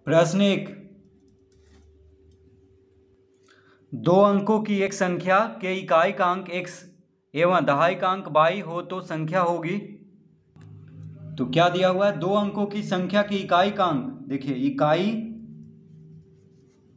प्रश्न 1, दो अंकों की एक संख्या के इकाई का अंक x एवं दहाई का अंक y हो तो संख्या होगी। तो क्या दिया हुआ है, दो अंकों की संख्या की इकाई का अंक, देखिए इकाई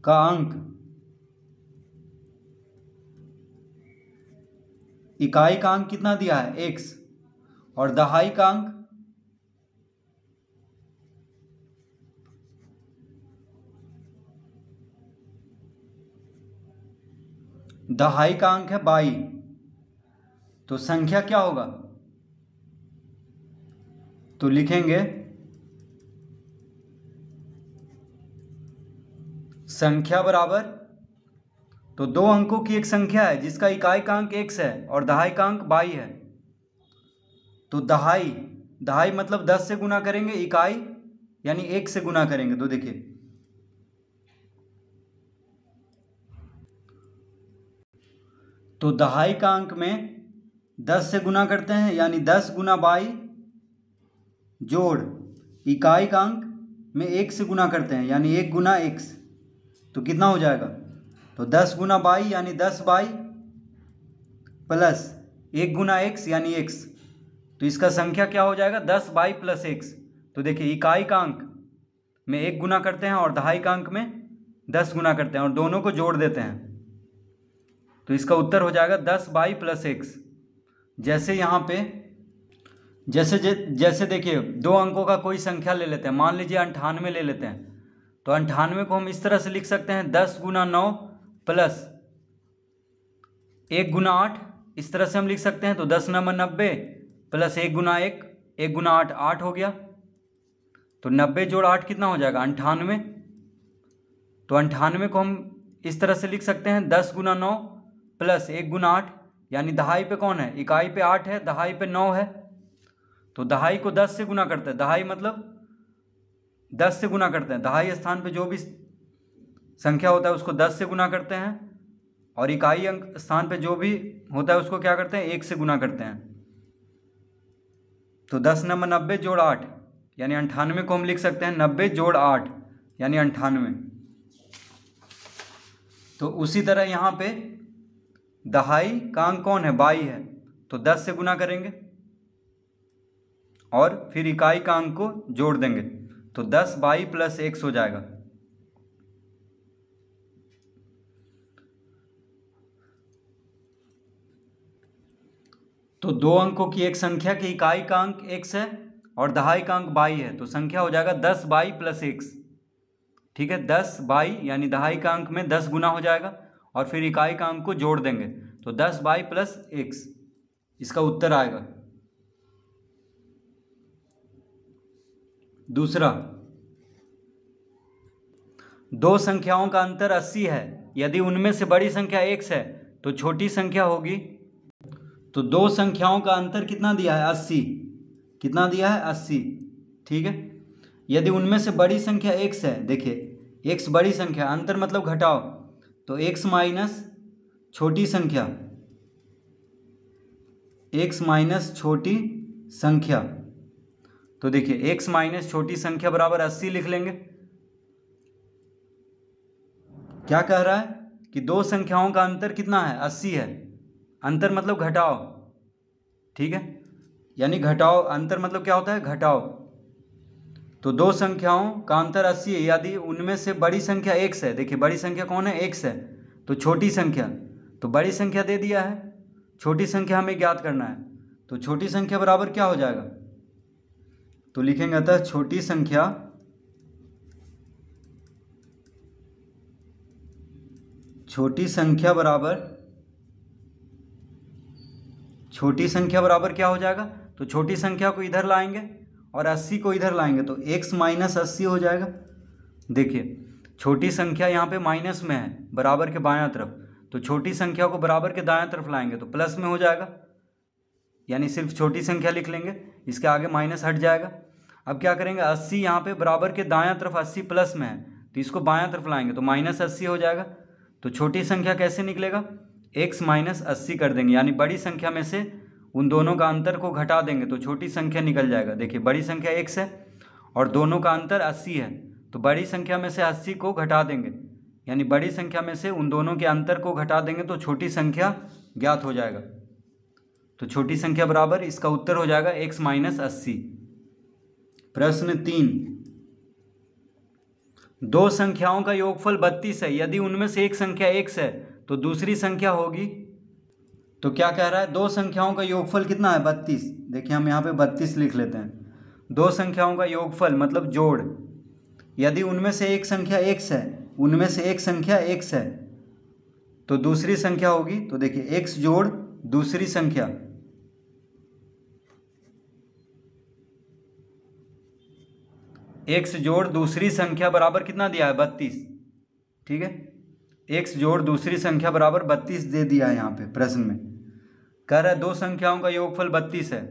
का अंक, इकाई का अंक कितना दिया है x, और दहाई का अंक है y। तो संख्या क्या होगा, तो लिखेंगे संख्या बराबर, तो दो अंकों की एक संख्या है जिसका इकाई का अंक x है और दहाई का अंक y है। तो दहाई मतलब 10 से गुना करेंगे, इकाई यानी 1 से गुना करेंगे। तो देखिए तो दहाई का अंक में 10 से गुना करते हैं यानी 10 गुना y जोड़ इकाई का अंक में 1 से गुना करते हैं यानी 1 गुना x। तो कितना हो जाएगा, तो 10 गुना y यानी 10y प्लस 1 गुना x यानी x। तो इसका संख्या क्या हो जाएगा, 10y प्लस x। तो देखिए इकाई का अंक में 1 गुना करते हैं और दहाई का अंक में 10 गुना करते हैं और दोनों को जोड़ देते हैं। तो इसका उत्तर हो जाएगा 10y प्लस x। जैसे यहाँ पे जैसे देखिए दो अंकों का कोई संख्या ले लेते हैं, मान लीजिए 98 ले लेते हैं। तो 98 को हम इस तरह से लिख सकते हैं 10 गुना 9 प्लस 1 गुना 8, इस तरह से हम लिख सकते हैं। तो 10 नंबर 90 प्लस 1 गुना 1, 1 गुना 8 8 हो गया। तो 90 जोड़ 8 कितना हो जाएगा, 98। तो 98 को हम इस तरह से लिख सकते हैं 10 गुना 9 प्लस 1 गुना 8, यानी दहाई पे कौन है, इकाई पे 8 है, दहाई पे 9 है। तो दहाई को 10 से गुना करते हैं, दहाई मतलब 10 से गुना करते हैं, दहाई स्थान पे जो भी संख्या होता है उसको 10 से गुना करते हैं, और इकाई अंक स्थान पे जो भी होता है उसको क्या करते हैं, 1 से गुना करते हैं। तो 10 नंबर 90 जोड़ 8 यानी 98 को हम लिख सकते हैं 90 जोड़ 8 यानी 98। तो उसी तरह यहाँ पे दहाई का अंक कौन है, y है। तो 10 से गुना करेंगे और फिर इकाई का अंक को जोड़ देंगे। तो 10y प्लस x हो जाएगा। तो दो अंकों की एक संख्या की इकाई का अंक x है और दहाई का अंक y है। तो संख्या हो जाएगा 10y प्लस x। ठीक है, 10y यानी दहाई का अंक में 10 गुना हो जाएगा और फिर इकाई का अंक को जोड़ देंगे। तो 10y प्लस x, इसका उत्तर आएगा। दूसरा, दो संख्याओं का अंतर 80 है, यदि उनमें से बड़ी संख्या x है तो छोटी संख्या होगी। तो दो संख्याओं का अंतर कितना दिया है, 80। कितना दिया है, 80। ठीक है, यदि उनमें से बड़ी संख्या x है, देखिए x बड़ी संख्या, अंतर मतलब घटाओ, तो x माइनस छोटी संख्या, x माइनस छोटी संख्या। तो देखिए x माइनस छोटी संख्या बराबर 80 लिख लेंगे। क्या कह रहा है कि दो संख्याओं का अंतर कितना है, 80 है। अंतर मतलब घटाओ, ठीक है, यानी घटाओ, अंतर मतलब क्या होता है, घटाओ। तो दो संख्याओं का अंतर 80 है यदि उनमें से बड़ी संख्या x है। देखिए बड़ी संख्या कौन है, x है। तो छोटी संख्या, तो बड़ी संख्या दे दिया है, छोटी संख्या हमें ज्ञात करना है। तो छोटी संख्या बराबर क्या हो जाएगा, तो लिखेंगे अतः छोटी संख्या बराबर क्या हो जाएगा, तो छोटी संख्या को इधर लाएंगे और 80 को इधर लाएंगे तो x माइनस 80 हो जाएगा। देखिए छोटी संख्या यहाँ पे माइनस में है, बराबर के बायां तरफ, तो छोटी संख्या को बराबर के दायां तरफ लाएंगे तो प्लस में हो जाएगा, यानी सिर्फ छोटी संख्या लिख लेंगे, इसके आगे माइनस हट जाएगा। अब क्या करेंगे, 80 यहाँ पे बराबर के दायां तरफ 80 प्लस में है तो इसको बायां तरफ लाएंगे तो माइनस 80 हो जाएगा। तो छोटी संख्या कैसे निकलेगा, x माइनस 80 कर देंगे, यानी बड़ी संख्या में से उन दोनों का अंतर को घटा देंगे तो छोटी संख्या निकल जाएगा। देखिए बड़ी संख्या x है और दोनों का अंतर 80 है, तो बड़ी संख्या में से 80 को घटा देंगे, यानी बड़ी संख्या में से उन दोनों के अंतर को घटा देंगे तो छोटी संख्या ज्ञात हो जाएगा। तो छोटी संख्या बराबर इसका उत्तर हो जाएगा x - 80। प्रश्न 3, दो संख्याओं का योगफल 32 है, यदि उनमें से एक संख्या x है तो दूसरी संख्या होगी। तो क्या कह रहा है, दो संख्याओं का योगफल कितना है 32। देखिए हम यहाँ पे 32 लिख लेते हैं। दो संख्याओं का योगफल मतलब जोड़, यदि उनमें से एक संख्या x है, उनमें से एक संख्या x है तो दूसरी संख्या होगी। तो देखिए x जोड़ दूसरी संख्या, x जोड़ दूसरी संख्या बराबर कितना दिया है 32। ठीक है, x जोड़ दूसरी संख्या बराबर 32 दे दिया है यहाँ पे प्रश्न में। कह रहा है दो संख्याओं का योगफल 32 है,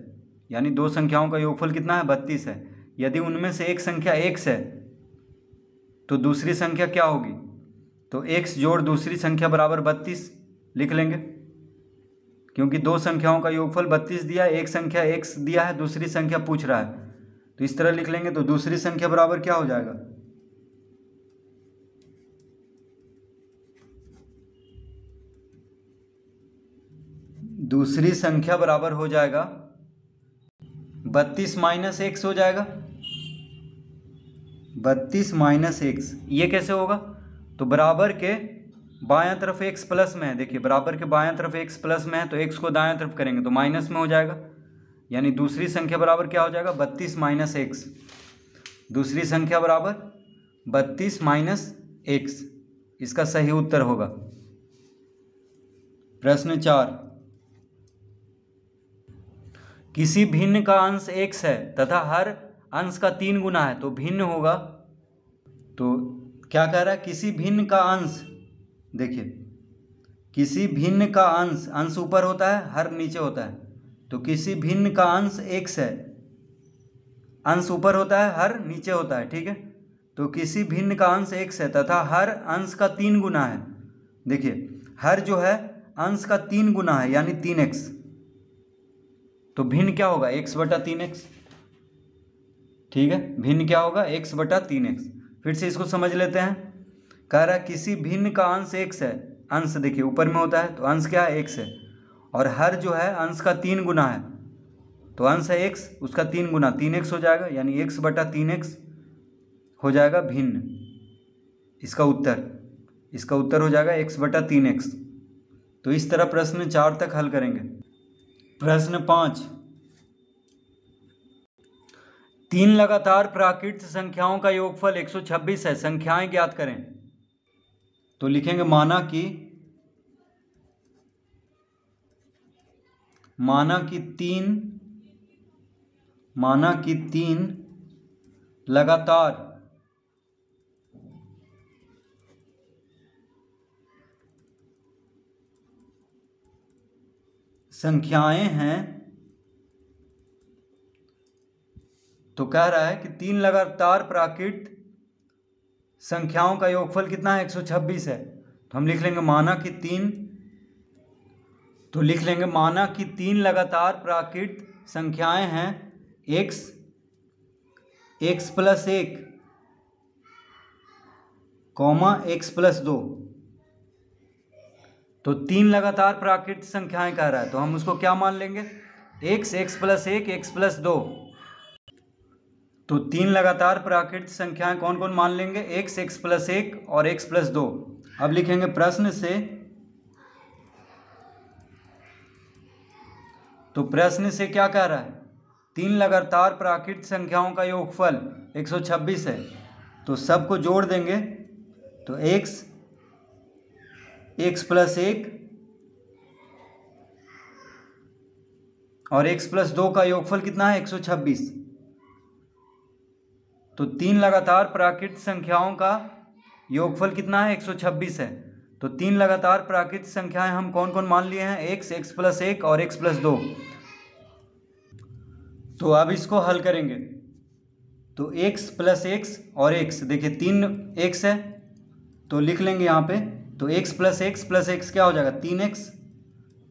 यानी दो संख्याओं का योगफल कितना है 32 है। यदि उनमें से एक संख्या x है तो दूसरी संख्या क्या होगी। तो x जोड़ दूसरी संख्या बराबर 32 लिख लेंगे, क्योंकि दो संख्याओं का योगफल 32 दिया है, एक संख्या x दिया है, दूसरी संख्या पूछ रहा है, तो इस तरह लिख लेंगे। तो दूसरी संख्या बराबर क्या हो जाएगा, दूसरी संख्या बराबर हो जाएगा 32 - x हो जाएगा। 32 - x ये कैसे होगा, तो बराबर के बायां तरफ x प्लस में है। देखिए बराबर के बायां तरफ x प्लस में है तो x को दायां तरफ करेंगे तो माइनस में हो जाएगा, यानी दूसरी संख्या बराबर क्या हो जाएगा 32 - x। दूसरी संख्या बराबर 32 - x, इसका सही उत्तर होगा। प्रश्न 4, किसी भिन्न का अंश x है तथा हर अंश का 3 गुना है तो भिन्न होगा। तो क्या कह रहा है, किसी भिन्न का अंश, देखिए किसी भिन्न का अंश, अंश ऊपर होता है हर नीचे होता है, तो किसी भिन्न का अंश x है, अंश ऊपर होता है हर नीचे होता है। ठीक है, तो किसी भिन्न का अंश x है तथा हर अंश का 3 गुना है। देखिए हर जो है अंश का 3 गुना है यानी 3x, तो भिन्न क्या होगा x/3x। ठीक है, भिन्न क्या होगा x/3x। फिर से इसको समझ लेते हैं। कह रहा है किसी भिन्न का अंश x है, अंश देखिए ऊपर में होता है तो अंश क्या है x है, और हर जो है अंश का 3 गुना है, तो अंश है x, उसका 3 गुना 3x हो जाएगा, यानी x/3x हो जाएगा भिन्न। इसका उत्तर हो जाएगा x/3x। तो इस तरह प्रश्न 4 तक हल करेंगे। प्रश्न 5, 3 लगातार प्राकृत संख्याओं का योगफल 126 है, संख्याएं ज्ञात करें। तो लिखेंगे माना कि 3 लगातार संख्याएं हैं। तो कह रहा है कि 3 लगातार प्राकृत संख्याओं का योगफल कितना है 126 है। तो हम लिख लेंगे माना कि 3 लगातार प्राकृत संख्याएं हैं x + 1, x + 2। तो 3 लगातार प्राकृत संख्याएं कह रहा है, तो हम उसको क्या मान लेंगे x + 1, x + 2। तो 3 लगातार प्राकृत संख्याएं कौन कौन मान लेंगे, x + 1 और x + 2। अब लिखेंगे प्रश्न से, तो प्रश्न से क्या कह रहा है, 3 लगातार प्राकृत संख्याओं का योगफल 126 है, तो सबको जोड़ देंगे तो x + 1 और x + 2 का योगफल कितना है 126। तो 3 लगातार प्राकृत संख्याओं का योगफल कितना है 126 है। तो 3 लगातार प्राकृत संख्याएं हम कौन कौन मान लिए हैं, x + 1 और x + 2। तो अब इसको हल करेंगे। तो x + x और x, देखिए 3 x है तो लिख लेंगे यहाँ पे, तो x + x + x क्या हो जाएगा 3x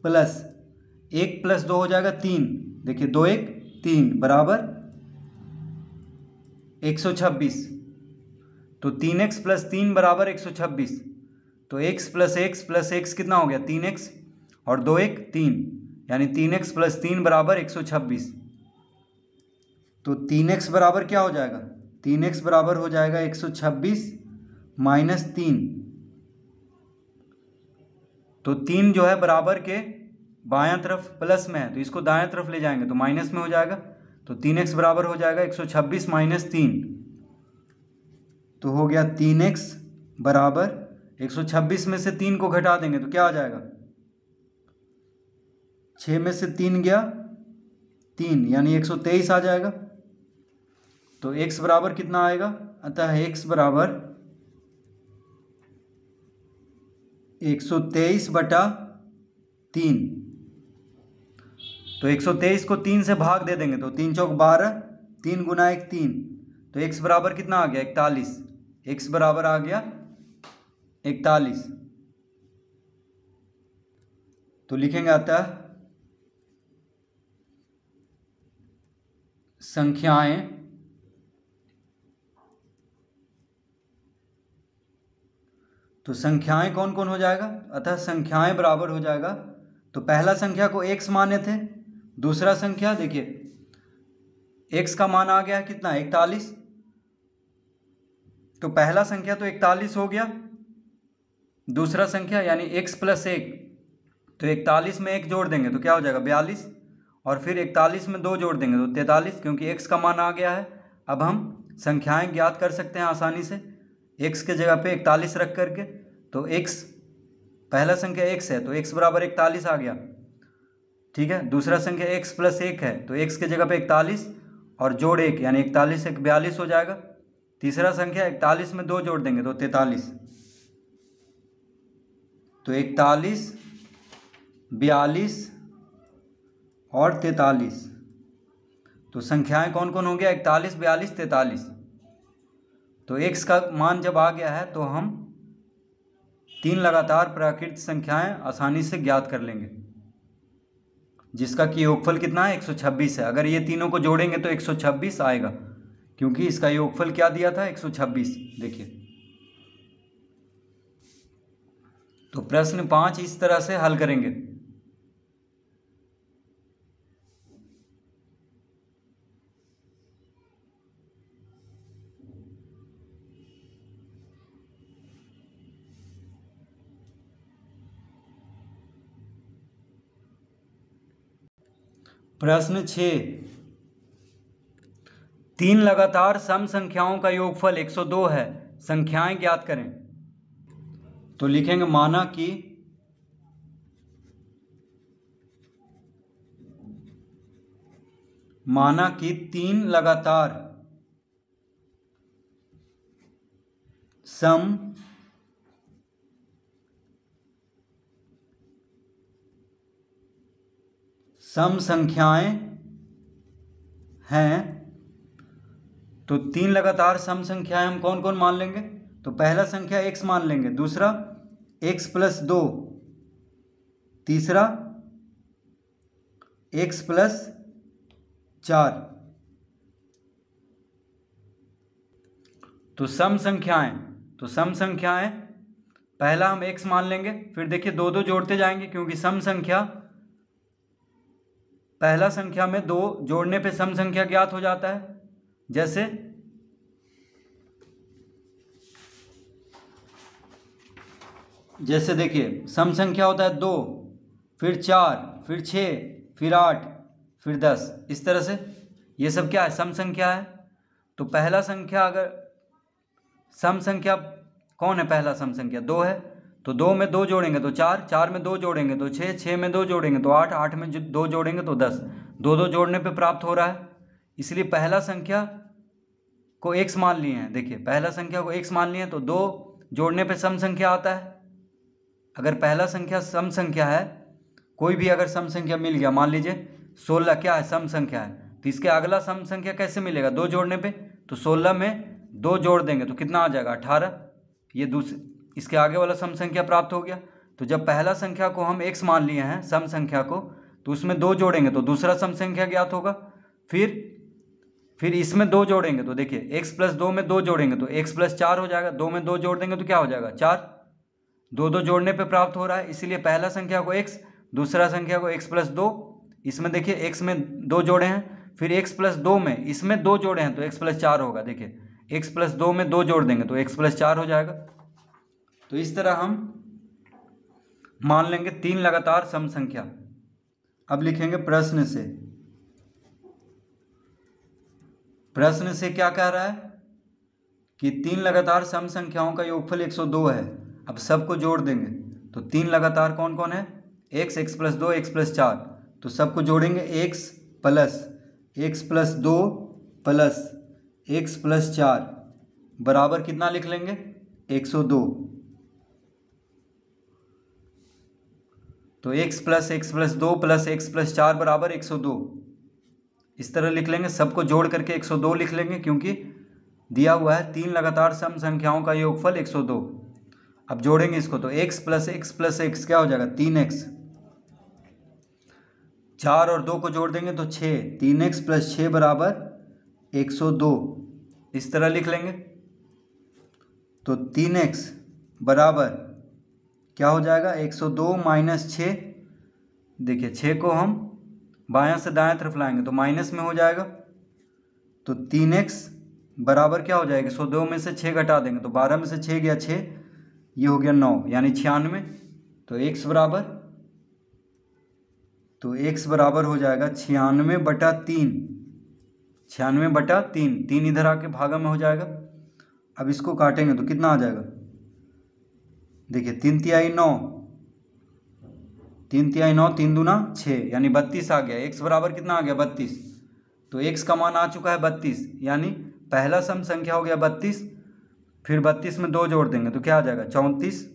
प्लस 1 + 2 हो जाएगा 3, देखिए 2 1 3 बराबर 126। तो 3x प्लस 3 बराबर 126। तो x प्लस x कितना हो गया 3x और 2 1 3, यानी 3x प्लस 3 बराबर 126। तो 3x बराबर क्या हो जाएगा, 3x बराबर हो जाएगा 126 माइनस 3। तो 3 जो है बराबर के बायां तरफ प्लस में है, तो इसको दायां तरफ ले जाएंगे तो माइनस में हो जाएगा। तो 3x बराबर हो जाएगा 126 माइनस 3। तो हो गया 3x बराबर 126 में से 3 को घटा देंगे तो क्या आ जाएगा, 6 में से 3 गया 3, यानी 123 आ जाएगा। तो x बराबर कितना आएगा, अतः x बराबर 123/3। तो 123 को 3 से भाग दे देंगे तो 3 चौक 12, 3 गुना 1 3। तो x बराबर कितना आ गया 41। x बराबर आ गया 41। तो लिखेंगे अतः संख्याएं तो संख्याएं कौन कौन हो जाएगा, अतः संख्याएं बराबर हो जाएगा। तो पहला संख्या को x माने थे, दूसरा संख्या देखिए x का मान आ गया कितना 41। तो पहला संख्या तो 41 हो गया, दूसरा संख्या यानी x प्लस 1, तो 41 में 1 जोड़ देंगे तो क्या हो जाएगा 42, और फिर 41 में 2 जोड़ देंगे तो 43, क्योंकि x का मान आ गया है। अब हम संख्याएं ज्ञात कर सकते हैं आसानी से x के जगह पे 41 रख करके। तो x पहला संख्या x है तो x बराबर 41 आ गया, ठीक है। दूसरा संख्या x प्लस 1 है तो x के जगह पे 41 और जोड़ 1 यानी 41 से 42 हो जाएगा। तीसरा संख्या 41 में 2 जोड़ देंगे तो 43। तो 41 42 और 43। तो संख्याएं कौन कौन हो गया 41 42 43। तो x का मान जब आ गया है तो हम 3 लगातार प्राकृत संख्याएं आसानी से ज्ञात कर लेंगे, जिसका कि योगफल कितना है 126 है। अगर ये तीनों को जोड़ेंगे तो 126 आएगा, क्योंकि इसका योगफल क्या दिया था 126। देखिए तो प्रश्न 5 इस तरह से हल करेंगे। प्रश्न 6, 3 लगातार सम संख्याओं का योगफल 102 है, संख्याएं ज्ञात करें। तो लिखेंगे माना कि 3 लगातार सम संख्याएं हैं। तो 3 लगातार सम संख्याएं हम कौन कौन मान लेंगे, तो पहला संख्या x मान लेंगे, दूसरा x प्लस 2, तीसरा x प्लस 4। तो सम संख्याएं पहला हम x मान लेंगे, फिर देखिए 2 2 जोड़ते जाएंगे, क्योंकि सम संख्या पहला संख्या में 2 जोड़ने पे सम संख्या ज्ञात हो जाता है। जैसे देखिए सम संख्या होता है 2, फिर 4, फिर 6, फिर 8, फिर 10, इस तरह से ये सब क्या है सम संख्या है। तो पहला संख्या अगर सम संख्या कौन है, पहला सम संख्या 2 है, तो 2 में 2 जोड़ेंगे तो 4, 4 में 2 जोड़ेंगे तो 6, 6 में 2 जोड़ेंगे तो 8, 8 में 2 जोड़ेंगे तो 10, 2 2 जोड़ने पे प्राप्त हो रहा है। इसलिए पहला संख्या को x मान लिए हैं। देखिए पहला संख्या को x मान लिए हैं तो 2 जोड़ने पे सम संख्या आता है। अगर पहला संख्या सम संख्या है, कोई भी अगर सम संख्या मिल गया, मान लीजिए 16 क्या है सम संख्या है, तो इसके अगला सम संख्या कैसे मिलेगा, 2 जोड़ने पे। तो 16 में 2 जोड़ देंगे तो कितना आ जाएगा 18। ये इसके आगे वाला सम संख्या प्राप्त हो गया। तो जब पहला संख्या को हम x मान लिए हैं सम संख्या को, तो उसमें 2 जोड़ेंगे तो दूसरा सम संख्या ज्ञात होगा। फिर फिर इसमें 2 जोड़ेंगे तो देखिए x प्लस 2 में 2 जोड़ेंगे तो x प्लस 4 हो जाएगा, 2 में 2 जोड़ देंगे तो क्या हो जाएगा 4। 2 जोड़ने पे प्राप्त हो रहा है, इसीलिए पहला संख्या को x, दूसरा संख्या को x प्लस 2। इसमें देखिए x में 2 जोड़े हैं, फिर x प्लस 2 में इसमें 2 जोड़े हैं तो x प्लस 4 होगा। देखिए x प्लस 2 में 2 जोड़ देंगे तो x प्लस 4 हो जाएगा। तो इस तरह हम मान लेंगे 3 लगातार सम संख्या। अब लिखेंगे प्रश्न से। प्रश्न से क्या कह रहा है कि 3 लगातार सम संख्याओं का योगफल 102 है। अब सबको जोड़ देंगे तो 3 लगातार कौन कौन है, x, x plus 2, x plus 4। तो सबको जोड़ेंगे x plus 2 plus x plus 4 बराबर कितना लिख लेंगे 102। तो x plus 2 plus x plus 4 बराबर 102। इस तरह लिख लेंगे, सबको जोड़ करके 102 लिख लेंगे क्योंकि दिया हुआ है 3 लगातार सम संख्याओं का योगफल 102। अब जोड़ेंगे इसको तो x प्लस x क्या हो जाएगा 3x। 4 और 2 को जोड़ देंगे तो 6, 3x प्लस 6 बराबर 102। इस तरह लिख लेंगे तो 3x बराबर क्या हो जाएगा 102 माइनस 6। देखिए 6 को हम बायां से दाएं तरफ लाएंगे तो माइनस में हो जाएगा। तो 3x बराबर क्या हो जाएगा 102 में से 6 घटा देंगे तो 12 में से 6 गया 6, ये हो गया 9 यानी 96। तो x बराबर हो जाएगा 96/3। 96/3, 3 इधर आके भागा में हो जाएगा। अब इसको काटेंगे तो कितना आ जाएगा, देखिए 3 तिहाई 9, 3 तिहाई 9, 3 दूना 6 यानी 32 आ गया। x बराबर कितना आ गया 32। तो x का मान आ चुका है 32, यानी पहला सम संख्या हो गया 32। फिर 32 में 2 जोड़ देंगे तो क्या आ जाएगा 34।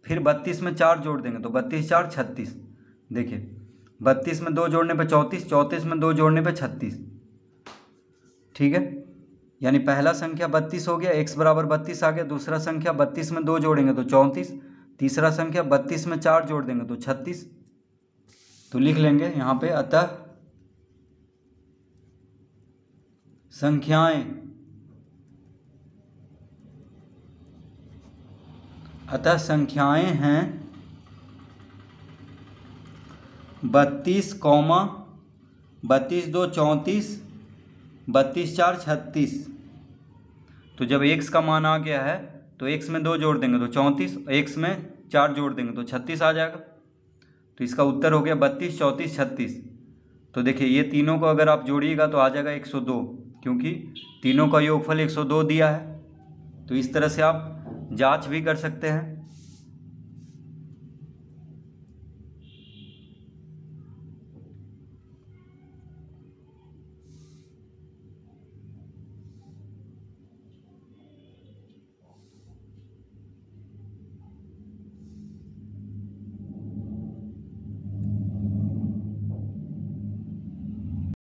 फिर 32 में 4 जोड़ देंगे तो 32 4 36। देखिए 32 में 2 जोड़ने पे 34, 34 में 2 जोड़ने पे 36। ठीक है, यानी पहला संख्या 32 हो गया, x बराबर 32 आ गया। दूसरा संख्या 32 में 2 जोड़ेंगे तो 34। तीसरा संख्या 32 में 4 जोड़ देंगे तो 36। तो लिख लेंगे यहाँ पे अतः संख्याएं हैं 32, 32 2 34, 32 4 36। तो जब x का मान आ गया है तो x में 2 जोड़ देंगे तो 34, x में 4 जोड़ देंगे तो 36 आ जाएगा। तो इसका उत्तर हो गया 32 34 36। तो देखिए ये तीनों को अगर आप जोड़िएगा तो आ जाएगा 102, क्योंकि तीनों का योगफल 102 दिया है। तो इस तरह से आप जांच भी कर सकते हैं।